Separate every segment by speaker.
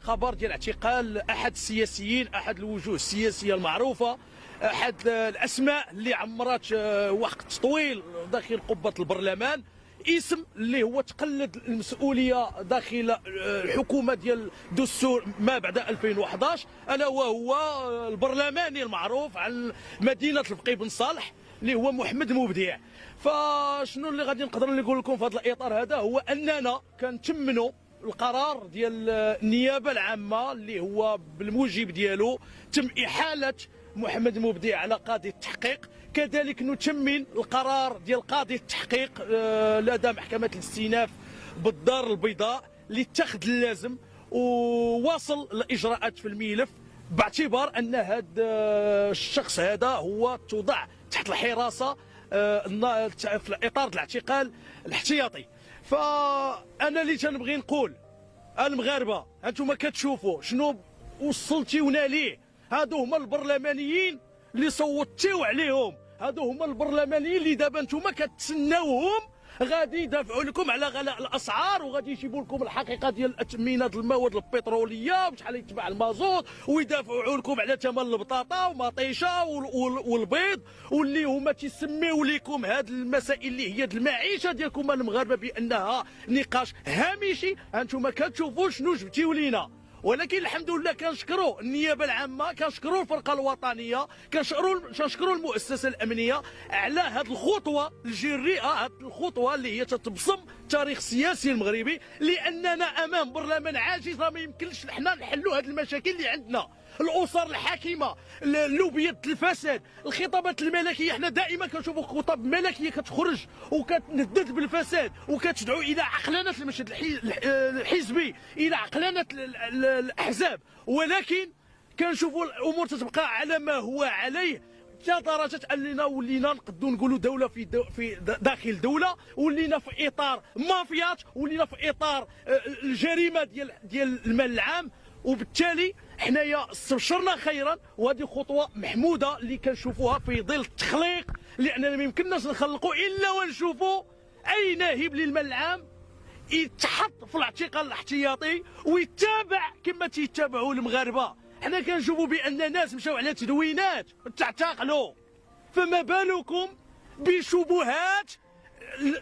Speaker 1: خبر ديال اعتقال احد السياسيين، احد الوجوه السياسيه المعروفه، احد الاسماء اللي عمرات وقت طويل داخل قبه البرلمان، اسم اللي هو تقلد المسؤوليه داخل الحكومه ديال دستور ما بعد 2011، الا وهو البرلماني المعروف عن مدينه الفقيه بن صالح اللي هو محمد مبدع. فشنو اللي غادي نقدر نقول لكم في هذا الاطار هذا، هو اننا كنتمنوا القرار ديال النيابه العامه اللي هو بالموجب ديالو تم احاله محمد مبدع على قاضي التحقيق. كذلك نتمن القرار ديال قاضي التحقيق لدى محكمه الاستئناف بالدار البيضاء اللي اتخذ اللازم وواصل الاجراءات في الملف، باعتبار ان هذا الشخص هذا هو توضع تحت الحراسه في اطار الاعتقال الاحتياطي. فانا اللي تنبغي نقول المغاربه، انتم كتشوفوا شنو وصلتيونا ليه. هادو هما البرلمانيين اللي صوتيو عليهم، هادو هما البرلمانيين اللي دابا انتم كتسناوهم غادي يدافعوا لكم على غلاء الاسعار، وغادي يجيبوا لكم الحقيقه ديال اثمنه المواد البتروليه وشحال يتباع المازوت، ويدافعوا لكم على ثمن البطاطا ومطيشه والبيض، واللي هما تيسميو لكم هاد المسائل اللي هي المعيشه ديالكم المغاربه بانها نقاش هامشي. انتم كتشوفوا شنو جبتيو لينا. ولكن الحمد لله كنشكروا النيابه العامه، كنشكروا الفرقه الوطنيه، كنشكروا المؤسسه الامنيه على هذه الخطوه الجريئه، هذه الخطوه اللي هي تتبصم التاريخ السياسي المغربي، لاننا امام برلمان عاجز. ما يمكنش حنا نحلوا هذه المشاكل اللي عندنا. الاسر الحاكمه، اللوبيات الفساد، الخطابات الملكيه، حنا دائما كنشوفوا خطاب ملكيه كتخرج وكتندد بالفساد وكتدعو الى عقلنه المشهد الحزبي، الى عقلنه الاحزاب، ولكن كنشوفوا الامور تتبقى على ما هو عليه، حتى درجه اننا ولينا نقدروا نقولوا دوله في داخل دوله، ولينا في اطار مافيات، ولينا في اطار الجريمه ديال المال العام. وبالتالي حنايا استبشرنا خيرا، وهذه خطوه محموده اللي كنشوفوها في ظل التخليق، لاننا ما يمكنناش نخلقوا الا ونشوفوا اي ناهب للمال العام يتحط في الاعتقال الاحتياطي ويتابع كما تيتابعوا المغاربه. حنا كنشوفوا بان ناس مشاو على تدوينات تعتقلوا، فما بالكم بشبهات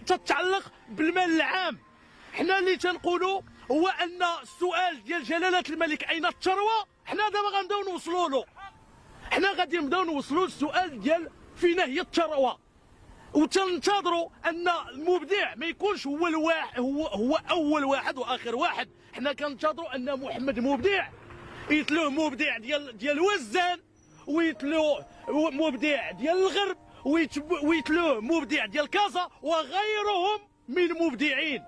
Speaker 1: تتعلق بالمال العام. حنا اللي تنقولوا هو ان السؤال ديال جلاله الملك اين الثروه، حنا دابا غنبداو نوصلوا له. حنا غادي نبداو نوصلوا للسؤال ديال فين هي الثروه، وتنتظروا ان المبدع ما يكونش هو الواحد، هو اول واحد واخر واحد. حنا كنتظروا ان محمد مبدع يتلوه مبدع ديال وزان، ويتلوه مبدع ديال الغرب، ويتلوه مبدع ديال كازا وغيرهم من المبدعين.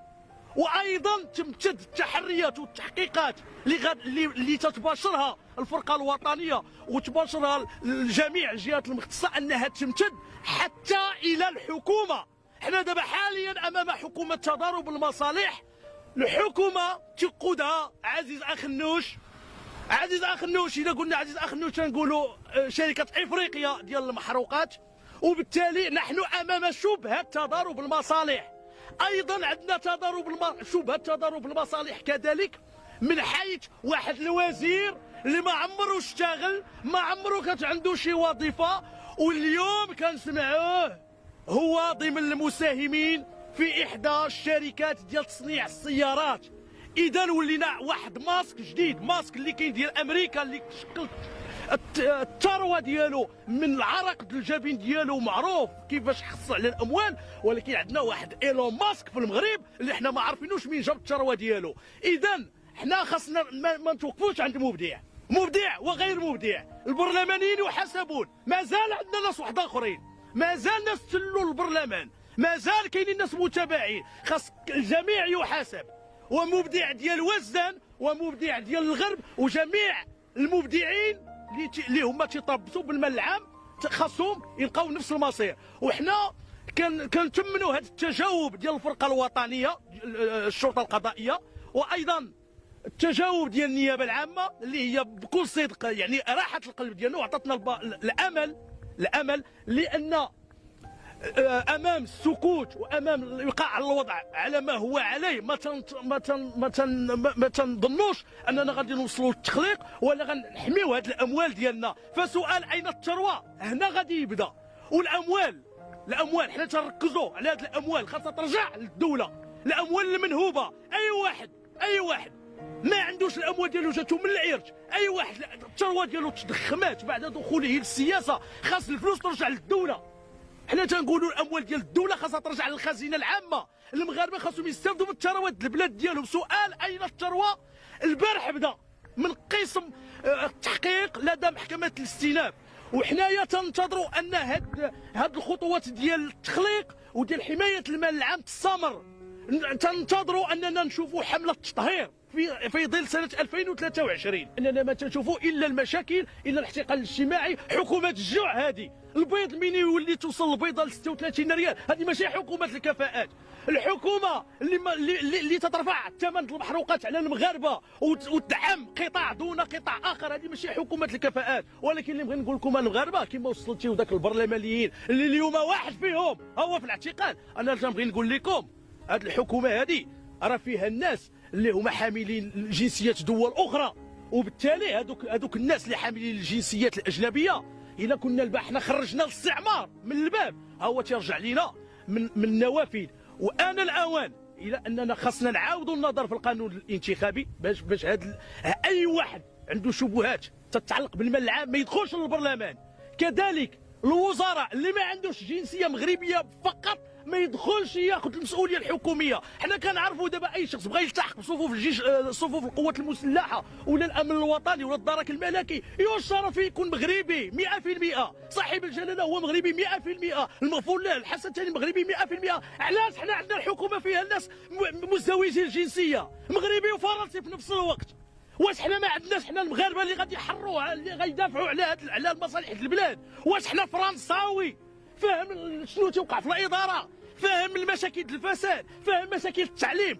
Speaker 1: وايضا تمتد التحريات والتحقيقات اللي تتباشرها الفرقه الوطنيه وتباشرها جميع الجهات المختصه انها تمتد حتى الى الحكومه. حنا دابا حاليا امام حكومه تضارب المصالح، الحكومه تقودها عزيز اخنوش. عزيز اخنوش، اذا قلنا عزيز اخنوش تنقولوا شركه افريقيا ديال المحروقات، وبالتالي نحن امام شبهه تضارب المصالح. ايضا عندنا شبهه تضارب المصالح كذلك من حيث واحد الوزير اللي ما عمره اشتغل، ما عمره كانت عنده شي وظيفه، واليوم كنسمعوه هو ضمن المساهمين في احدى الشركات ديال تصنيع السيارات. اذا ولينا واحد ماسك جديد، ماسك اللي كاين ديال امريكا اللي شكل الثروه ديالو من العرق ديال الجبين ديالو، معروف كيفاش حصل على الاموال. ولكن عندنا واحد ايلون ماسك في المغرب اللي حنا ما عارفينوش مين جاب الثروه ديالو. اذا حنا خاصنا ما نتوقفوش عند مبدع وغير مبدع. البرلمانيين يحاسبون، مازال عندنا ناس واحد اخرين، مازال ناس تلوا البرلمان، مازال كاينين ناس متابعين، خاص الجميع يحاسب. ومبدع ديال وزان ومبدع ديال الغرب وجميع المبدعين اللي هما تيطبسوا بالمال العام خاصهم يلقاو نفس المصير. وحنا كنتمنوا هذا التجاوب ديال الفرقه الوطنيه الشرطه القضائيه، وايضا التجاوب ديال النيابه العامه اللي هي بكل صدق يعني راحت القلب ديالنا وعطاتنا الامل، لان امام السكوت وامام الابقاء على الوضع على ما هو عليه ما تنظنوش اننا غادي نوصلوا للتخليق ولا غنحميو هذه الاموال ديالنا. فسؤال اين الثروه هنا غادي يبدا. والاموال حنا تنركزوا على هذه الاموال خاصها ترجع للدوله. الاموال المنهوبه اي واحد ما عندوش الاموال ديالو جاتو من العرج، اي واحد الثروه ديالو تضخمات بعد دخوله للسياسه، خاص الفلوس ترجع للدوله. حنا تنقولوا الاموال ديال الدوله خاصها ترجع للخزينه العامه. المغاربه خاصهم يستافدوا من الثروات البلاد ديالهم. سؤال اين الثروه؟ البارح بدا من قسم التحقيق لدى محكمه الاستئناف، وحنايا تنتظروا ان هاد الخطوات ديال التخليق وديال حمايه المال العام تستمر. تنتظروا اننا نشوفوا حمله تطهير في ظل سنه 2023. اننا ما تنشوفوا الا المشاكل، الا الاحتقان الاجتماعي، حكومه الجوع. هذه البيض من يولي توصل البيضه ل 36 ريال، هذه ماشي حكومه الكفاءات. الحكومه اللي تترفع ثمن المحروقات على المغاربه وتدعم قطاع دون قطاع اخر، هذه ماشي حكومه الكفاءات. ولكن اللي بغيت نقول لكم المغاربه كما وصلتيو ذاك البرلمانيين اللي اليوم واحد فيهم هو في الاعتقال، انا تنبغي نقول لكم هذه الحكومه هذه راه فيها الناس اللي هما حاملين جنسيات دول اخرى، وبالتالي هذوك الناس اللي حاملين الجنسيات الاجنبيه الا كنا حنا خرجنا الاستعمار من الباب ها هو تيرجع لينا من النوافذ. وان الاوان الى اننا خاصنا نعاودوا النظر في القانون الانتخابي باش اي واحد عنده شبهات تتعلق بالمال العام ما يدخلش للبرلمان. كذلك الوزراء اللي ما عندوش جنسيه مغربيه فقط ما يدخلش ياخذ المسؤوليه الحكوميه. حنا كنعرفوا دابا اي شخص بغى يلتحق بصفوف الجيش، صفوف القوات المسلحه ولا الامن الوطني ولا الدرك الملكي، يشترط فيه يكون مغربي 100%، صاحب الجلاله هو مغربي 100%، المغفور له الحسن الثاني مغربي 100%. علاش حنا عندنا الحكومه فيها الناس مزدوجي الجنسيه مغربي وفرنسي في نفس الوقت؟ واش حنا ما عندناش حنا المغاربه اللي غادي يحروا اللي غيدافعوا على المصالح البلاد؟ واش حنا فرنساوي فاهم شنو توقع في الاداره، فاهم المشاكل الفساد، فاهم مشاكل التعليم،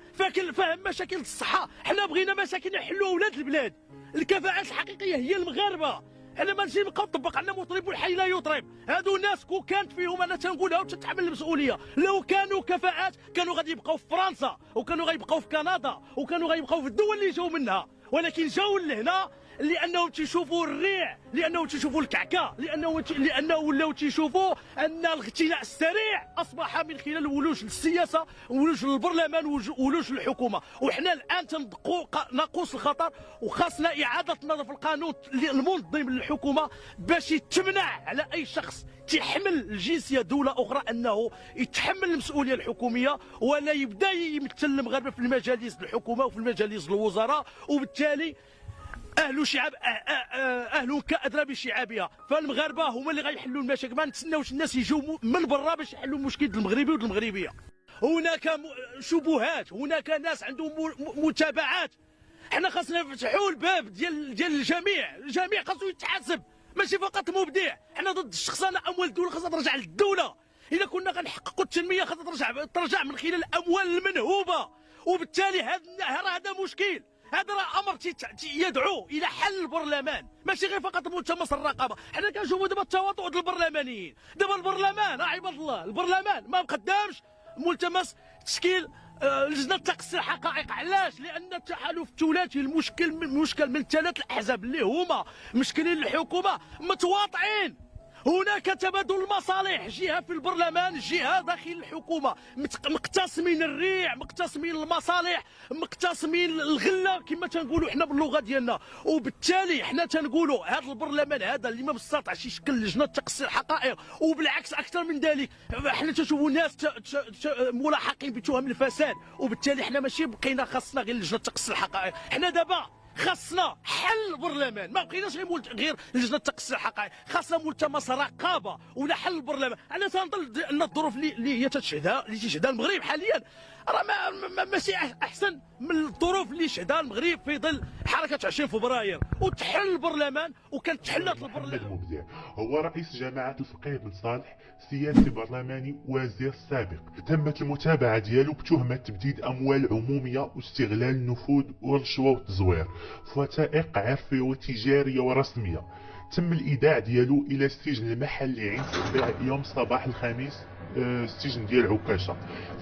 Speaker 1: فاهم مشاكل الصحه؟ حنا بغينا مشاكل يحلوا اولاد البلاد. الكفاءات الحقيقيه هي المغاربه. حنا ما نجي نبقاو نطبق عندنا مطرب والحي لا يطرب. هادو ناس كون كانت فيهم انا تنقولها وتتحمل المسؤوليه، لو كانوا كفاءات كانوا غادي يبقاو في فرنسا وكانوا غيبقاو في كندا وكانوا غيبقاو في الدول اللي جاوا منها، ولكن جاوا لهنا لانهم تيشوفوا الريع، لانهم تيشوفوا الكعكه، لانه ولاو تيشوفوا ان الاغتناء السريع اصبح من خلال ولوج للسياسه، ولوج للبرلمان، ولوج للحكومه. وحنا الان تندقوا ناقوس الخطر، وخاصنا اعاده النظر في القانون المنظم للحكومه باش يتمنع على اي شخص تحمل الجنسيه دوله اخرى انه يتحمل المسؤوليه الحكوميه ولا يبدا يمثل المغاربه في المجالس الحكومه وفي المجالس الوزراء. وبالتالي اهل كادرى بشعابها، فالمغاربه هما اللي غيحلوا المشاكل. ما نتسناوش الناس يجوا من برا باش يحلوا مشكل المغربي والمغربيه. هناك شبهات، هناك ناس عندهم متابعات. حنا خاصنا نفتحوا الباب ديال الجميع خاصو يتحاسب، ماشي فقط مبدع. حنا ضد الشخصنه، اموال الدوله خاصها ترجع للدوله. اذا كنا غنحققوا التنميه خاصها ترجع من خلال الاموال المنهوبه. وبالتالي هذا مشكل، هذا راه امر يدعو الى حل البرلمان، ماشي غير فقط ملتمس الرقابه. حنا كنشوفوا دابا التواطؤ ديال البرلمانيين. دابا البرلمان عباد الله، البرلمان ما مقدمش ملتمس تشكيل لجنه تقصي الحقائق. علاش؟ لان التحالف الثلاثي المشكل من ثلاث الاحزاب اللي هما مشكلين الحكومه متواطئين. هناك تبادل المصالح، جهه في البرلمان، جهه داخل الحكومه، مقتسمين الريع، مقتسمين المصالح، مقتسمين الغله كما تنقولوا حنا باللغه ديالنا. وبالتالي حنا تنقولوا هذا البرلمان هذا اللي ما مستطعش يشكل لجنه تقصي الحقائق، وبالعكس اكثر من ذلك حنا تنشوفوا ناس ملاحقين بتهم الفساد. وبالتالي حنا ماشي بقينا خاصنا غير لجنه تقصي الحقائق، حنا دابا خاصنا حل البرلمان. ما بقيناش غير لجنه تقصي الحقائق، خاصنا ملتمس رقابه ولا حل البرلمان. انا تنظن ان الظروف اللي هي تشهدها المغرب حاليا راه ماشي احسن من الظروف اللي شهدها المغرب في ظل حركه 20 فبراير وتحل البرلمان. وكانت تحلت البرلمان.
Speaker 2: المبدع هو رئيس جماعه الفقيه بن صالح، سياسي برلماني وزير سابق. تمت المتابعه ديالو بتهمه تبديد اموال عموميه واستغلال النفوذ والرشوه والتزوير في وثائق عرفيه وتجاريه ورسميه. تم الايداع ديالو الى السجن المحلي عين سبيع يوم صباح الخميس السجن ديال عكاشة.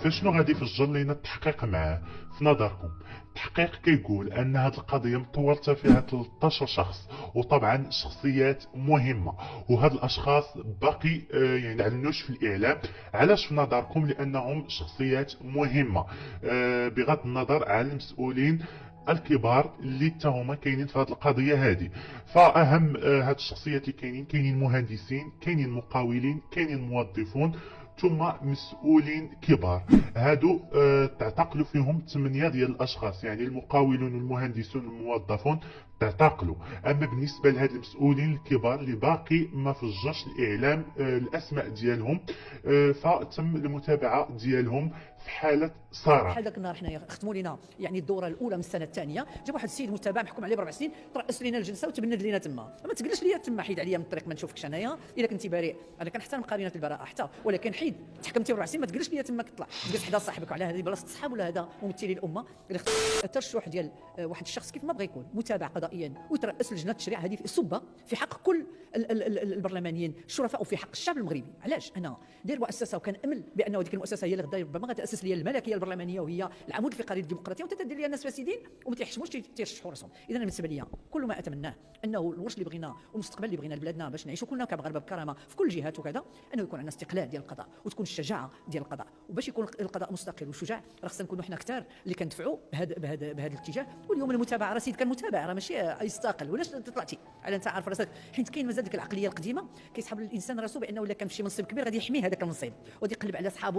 Speaker 2: فشنو غادي يفجر لينا التحقيق معاه في نظركم؟ التحقيق كيقول ان هذه القضيه متورطه فيها 13 شخص، وطبعا شخصيات مهمه، وهاد الاشخاص باقي يعني علنوش في الاعلام. علاش في نظركم؟ لانهم شخصيات مهمه بغض النظر عن المسؤولين الكبار اللي هما كاينين في هذه القضيه هذه. فاهم هاد الشخصيات اللي كاينين مهندسين، كاينين مقاولين، كاينين موظفون، ثم مسؤولين كبار. هادو تعتقلوا فيهم 8 ديال الاشخاص، يعني المقاولون والمهندسون والموظفون تعتقلوا. اما بالنسبه لهاد المسؤولين الكبار اللي باقي ما فجرش الاعلام الاسماء ديالهم، فتم المتابعه ديالهم في حاله صراع.
Speaker 3: بحال ذاك النهار حنايا ختموا لنا يعني الدوره الاولى من السنه الثانيه، جاب واحد السيد متابع محكوم عليه ب4 سنين، ترأس لنا الجلسه وتبند لنا تما. ما تقلش ليا تما، حيد عليا من الطريق ما نشوفكش انايا. الا كنتي بريء انا كنحترم قرينه البراءه حتى، ولكن حيد تحكمتي ب4 سنين ما تقلش ليا تما كطلع تجلس حدا صاحبك. وعلى هذه بلاصه الصحاب ولا هذا ممثلي الامه اللي الترشح ديال واحد الشخص كيف ما بغى يكون متابع قضائيا ويترأس لجنه التشريع، هذه السبه في حق كل البرلمانيين الشرفاء وفي حق الشعب المغربي. علاش انا داير مؤسسه وكان امل بانه ديك المؤسسه هي اللي غدا ربما غتاسس لي الملكيه البرلمانيه وهي العمود الفقري للديمقراطيه، وتدير لي الناس فاسدين وما تيحشموش تيرشحوا راسهم. اذا بالنسبه لي كل ما اتمناه انه الورش اللي بغينا والمستقبل اللي بغينا لبلادنا باش نعيشوا كلنا كمغاربه بكرامه في كل الجهات وكذا، انه يكون عندنا استقلال ديال القضاء وتكون الشجاعه ديال القضاء. وباش يكون القضاء مستقل وشجاع راه خصنا نكونوا حنا كثار اللي كندفعوا بهذا الاتجاه. واليوم المتابعه راه سيد كان متابع، راه ماشي يستقل. ولاش طلعتي على انت عارف راسك؟ حيت كاين مازال ديك العقليه القديمه كيسحب الانسان راسو بانه الا كان في شي منصب كبير غادي يحميه هذاك المنصب وغادي يقلب على صحابه.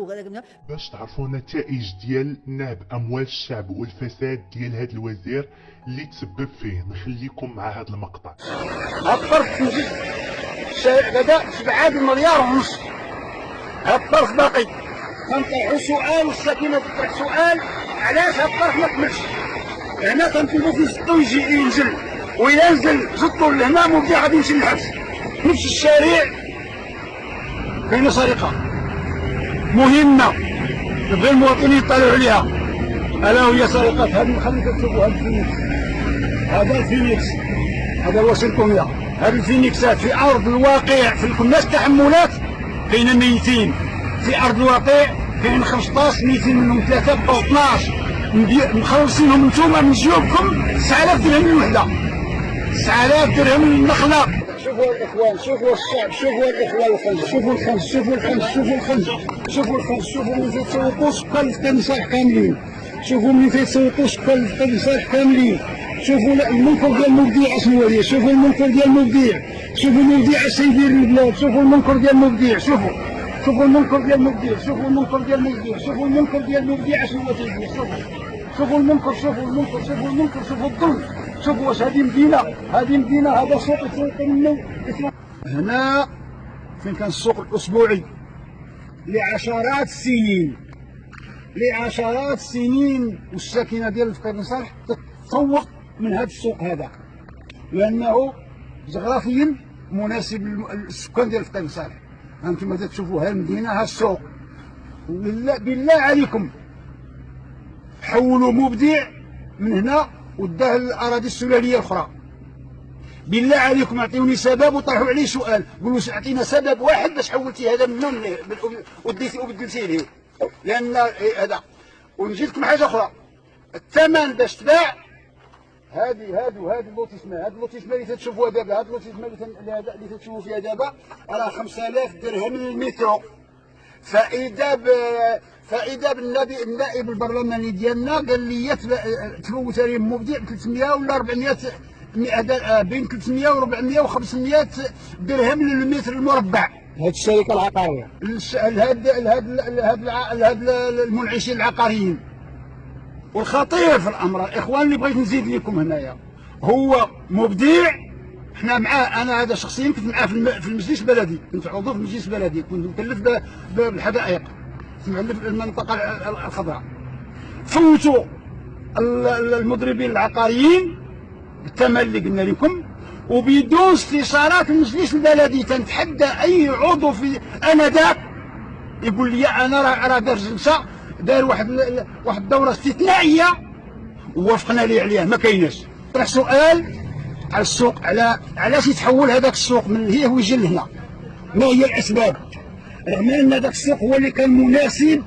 Speaker 2: باش تعرفوا النتائج ديال نهب اموال الشعب والفساد ديال هذا الوزير اللي تسبب فيه، نخليكم مع هذا المقطع.
Speaker 4: الطرف نجد غدا 7 مليار ونص، الطرف باقي كنطرحوا سؤال والساكنه تطرح سؤال علاش هاد الطرف ما كملش. هنا كنطلبوا فيه السطو يجي ينزل، وإلا نزل زطو لهنا مبدع غادي يمشي للحبس. نفس الشارع كاينه سرقه مهمه بغي المواطنين يطلعوا عليها، الا وهي سرقه هذه. خليكم تشوفوا هذا الفينيكس، هذا الفينيكس، هذا واشنطنيه. هذه الفينيكسات في ارض الواقع في الكناس التحملات كاين ميتين، في ارض الواقع كاين 15 ميتين منهم 3 بقاو 12 مخلصينهم نتوما من جيوبكم 9000 درهم الوحده، 9000 درهم النخله. شوفوا الاخوان، شوفوا الشعب، شوفوا الاخوان الخنز، شوفوا الخنز، شوفوا الخنز، شوفوا الخنز، شوفوا الخنز، شوفوا من تيتسوقوا سكان التمساح كاملين، شوفوا من تيتسوقوا سكان التمساح كاملين. شوفوا المنكر ديال المبدع اشنو هو، شوفوا المنكر ديال المبدع، شوفوا المبدع اش يدير للبلاد، شوفوا المنكر ديال المبدع، شوفوا المنكر ديال المبدع، شوفوا المنكر ديال المبدع، شوفوا المنكر ديال المبدع اشنو هو تيدير. شوفوا المنكر، شوفوا المنكر، شوفوا المنكر، شوفوا الظلم. شوفوا واش هذه مدينه، هذا سوق يتسوق منه. هنا فين كان السوق الاسبوعي لعشرات السنين والساكنه ديال الفقير بن صالح تتسوق من هذا السوق هذا، لانه جغرافيا مناسب للسكان ديال الفقير بن صالح. انتم تشوفوا ها المدينه، ها السوق. بالله عليكم حولوا مبدع من هنا وداه للاراضي السلاليه الاخرى. بالله عليكم اعطيوني سبب وطرحوا عليه سؤال، قولوا اعطينا سبب واحد باش حولتي هذا من هنا وديتي وبدلتي ليه. لان هذا. ونجي لكم حاجه اخرى، الثمن باش تباع هذه اللوتيسما اللي تشوفوها دابا، هذه اللوتيسما اللي تشوفوا فيها دابا راه 5000 درهم للمترو. فإذا النائب البرلماني ديالنا قال لي تفوت عليهم مبدع ب 300 ولا 400 بين 300 و 400 و 500 درهم للمتر المربع. هذه الشركه العقاريه لهاد المنعشين العقاريين. والخطير في الامر الاخوان اللي بغيت نزيد لكم هنايا هو مبدع، حنا معاه. انا هذا شخصيا كنت معاه في المجلس البلدي، كنت عضو في المجلس البلدي، كنت مكلف بالحدائق في المنطقه الخضراء. فوتوا المضربين العقاريين بالثمن اللي قلنا لكم، وبدون استشارات المجلس البلدي. تنتحدى اي عضو في انذاك يقول لي انا راه دار جلسه، دار واحد الدوره استثنائيه ووافقنا ليه عليها، ما كايناش. طرح سؤال على السوق، علاش يتحول هذاك السوق من هي ويجي لهنا؟ ما هي الاسباب؟ رغم ان ذاك السوق هو اللي كان مناسب.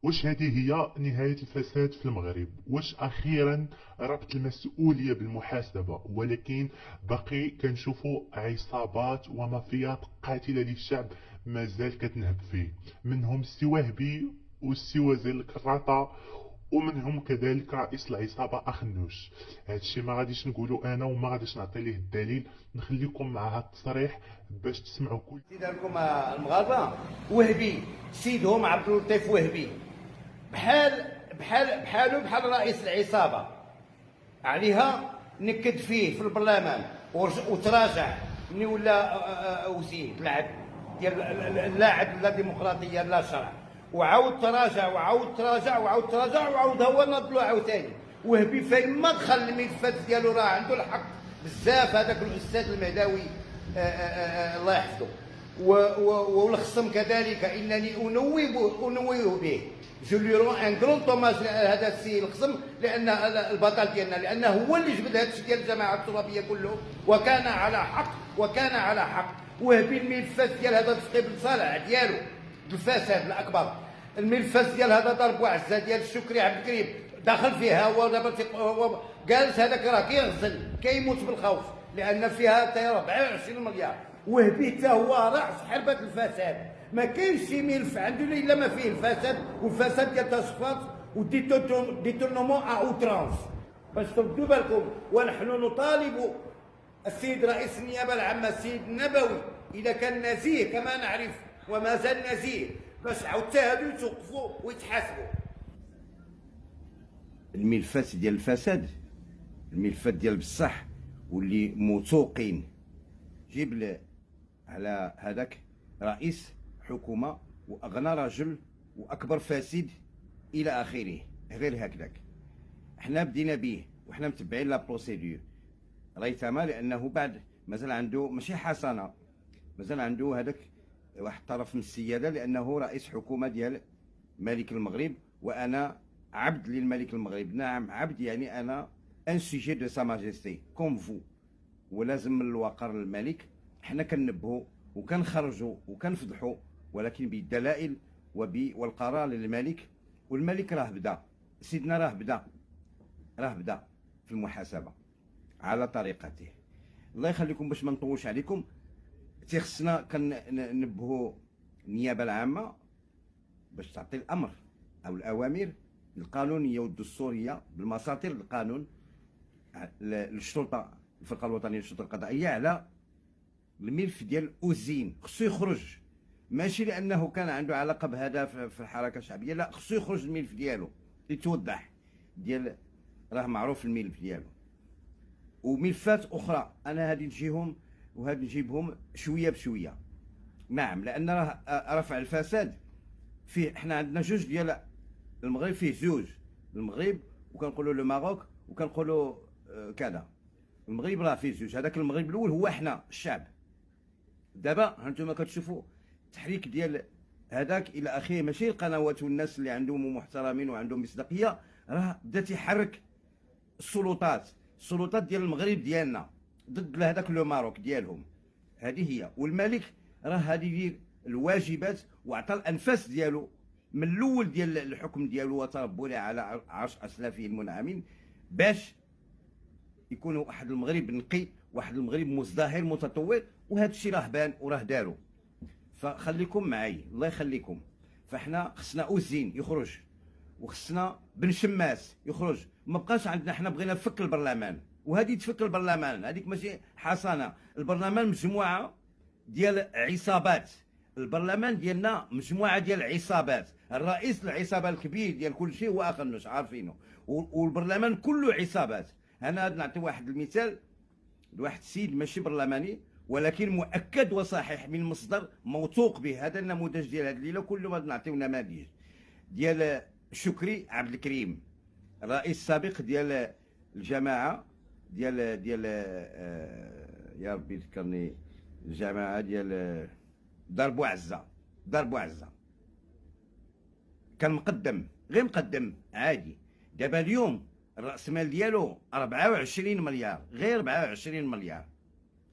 Speaker 2: واش هذه هي نهاية الفساد في المغرب؟ واش أخيرا ربط المسؤولية بالمحاسبة؟ ولكن باقي كنشوفوا عصابات ومافيات قاتلة للشعب مازال كتنهب فيه، منهم السي وهبي والسي وزير الكراطة، ومنهم كذلك رئيس العصابة أخنوش. هادشي ما غاديش نقولوا أنا وما غاديش نعطي ليه الدليل، نخليكم مع هاد التصريح باش تسمعوا كل.
Speaker 5: سيدي لكم المغاربه، وهبي سيدهم عبد اللطيف وهبي بحال رئيس العصابه عليها، نكد فيه في البرلمان وتراجع ملي ولا وزير ديال اللاعب لا ديمقراطيه لا شرع، وعاود تراجع وعاود تراجع وعاود تراجع وعاود هو نضلو عاوتاني. وهبي فين ما دخل الملفات ديالو راه عنده الحق بزاف. هذاك الاستاذ المهداوي الله يحفظه والخصم كذلك انني انوه به. جو لي رون ان كرون طوماج هذا السي الخصم، لان البطل ديالنا، لانه هو اللي جبد هذا الشيء ديال الجماعه الترابيه كله، وكان على حق. وهبي الملفات ديال هذا الفقيه بن صالح ديالو الفساد الاكبر، الملفات ديال هذا ضرب وعزه ديال الشكري عبد الكريم داخل فيها، هو دابا جالس هذاك راه كيغزل كيموت بالخوف لان فيها 24 مليار. وهبي حتى هو راس حربه الفساد، ما كاينش شي ملف عندنا الا ما فيه الفساد، والفساد ديال تصفيات وديتورنمون ا اوترانس. باش تردوا بالكم، ونحن نطالب السيد رئيس النيابه العامه السيد النبوي اذا كان نزيه كما نعرف وما زال نزيه، باش عاود هادو يتوقفوا ويتحاسبوا. الملفات ديال الفساد، الملفات ديال بصح واللي موثوقين، جيب على هذاك رئيس حكومه واغنى رجل واكبر فاسد الى اخره، غير هكذاك. احنا بدينا به وحنا متبعين لا بروسيدور ريثما، لانه بعد مازال عنده ماشي حسنه، مازال عنده هذاك واحد طرف من السياده، لانه رئيس حكومه ديال ملك المغرب، وانا عبد للملك المغرب. نعم عبد، يعني انا ان سوجي دو سا ماجيستي كوم فو، ولازم من الوقار للملك. حنا كنبهوا وكنخرجوا وكنفضحوا، ولكن بالدلائل والقرار للملك. والملك راه بدا، سيدنا راه بدا في المحاسبه على طريقته. الله يخليكم باش ما نطولش عليكم، تيخصنا كنبهوا النيابه العامه باش تعطي الامر او الاوامر القانونيه والدستوريه بالمساطر القانون للشرطه، الفرقه الوطنيه للشرطه القضائيه، على الملف ديال اوزين. خصو يخرج، ماشي لانه كان عنده علاقه بهذا في الحركه الشعبيه، لا، خصو يخرج الملف ديالو يتوضح، ديال راه معروف الملف ديالو. وملفات اخرى انا هادي نجيهم وهادي نجيبهم شويه بشويه. نعم، لان راه رفع الفساد فيه، حنا عندنا جوج ديال المغرب، فيه زوج، المغرب وكنقولوا لو ماروك وكنقولوا كذا. المغرب راه فيه زوج، هذاك المغرب الاول هو احنا الشعب. دابا هانتوما كتشوفوا التحريك ديال هذاك الى اخره، ماشي القنوات والناس اللي عندهم محترمين وعندهم مصداقيه، راه بدا تيحرك السلطات ديال المغرب ديالنا ضد هذاك لو ماروك ديالهم. هذه هي. والملك راه هذه يدير الواجبات وعطى الانفاس ديالو من الاول ديال الحكم ديالو وتربونا على عرش اسلافه المنعمين، باش يكون واحد المغرب نقي، واحد المغرب مزدهر متطور. وهذا الشيء راه بان وراه دارو. فخليكم معايا الله يخليكم. فاحنا خصنا اوزين يخرج، وخصنا بن شماس يخرج. ما بقاش عندنا، حنا بغينا نفك البرلمان، وهذه تفك البرلمان، هذيك ماشي حسنه. البرلمان مجموعه ديال عصابات، البرلمان ديالنا مجموعه ديال عصابات. الرئيس العصابه الكبير ديال كل شيء هو اخنوش، عارفينه، والبرلمان كله عصابات. انا نعطي واحد المثال لواحد السيد ماشي برلماني، ولكن مؤكد وصحيح من مصدر موثوق به. هذا النموذج ديال هذه الليله، كل ما نعطيو نماذج ديال شكري عبد الكريم، الرئيس السابق ديال الجماعه ديال يا ربي ذكرني، الجماعه ديال دار بوعزه كان مقدم، غير مقدم عادي. دابا اليوم الراس مال ديالو 24 مليار، غير 24 مليار.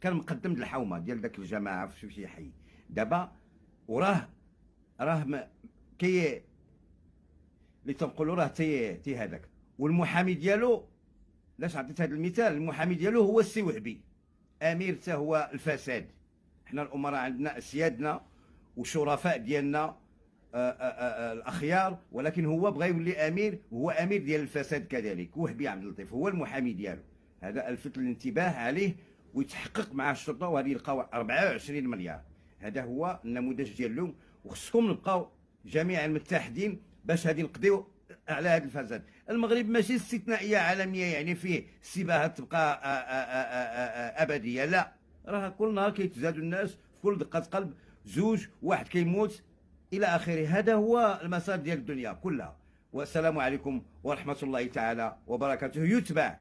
Speaker 5: كان مقدم الحومه ديال ذاك الجماعه في شي حي. دابا وراه راه كي اللي تنقولوا راه تي هذاك. والمحامي ديالو، علاش عطيت هذا المثال؟ المحامي ديالو هو السي وهبي، امير حتى هو الفساد. حنا الامراء عندنا سيادنا وشرفاء ديالنا الاخيار، ولكن هو بغى يولي امير، وهو امير ديال الفساد كذلك. وهبي عبد اللطيف هو المحامي ديالو. هذا الفت الانتباه عليه ويتحقق مع الشرطه، وغادي يلقاو 24 مليار. هذا هو النموذج ديالو، وخصكم نبقاو جميعا متحدين باش غادي نقضيو على هذا الفساد. المغرب ماشي استثنائيه عالميه يعني فيه السباحه تبقى ابديه، لا، راه كل نهار كيتزادوا الناس، في كل دقه قلب زوج واحد كيموت الى اخره. هذا هو المسار ديال الدنيا كلها. والسلام عليكم ورحمه الله تعالى وبركاته. يتبع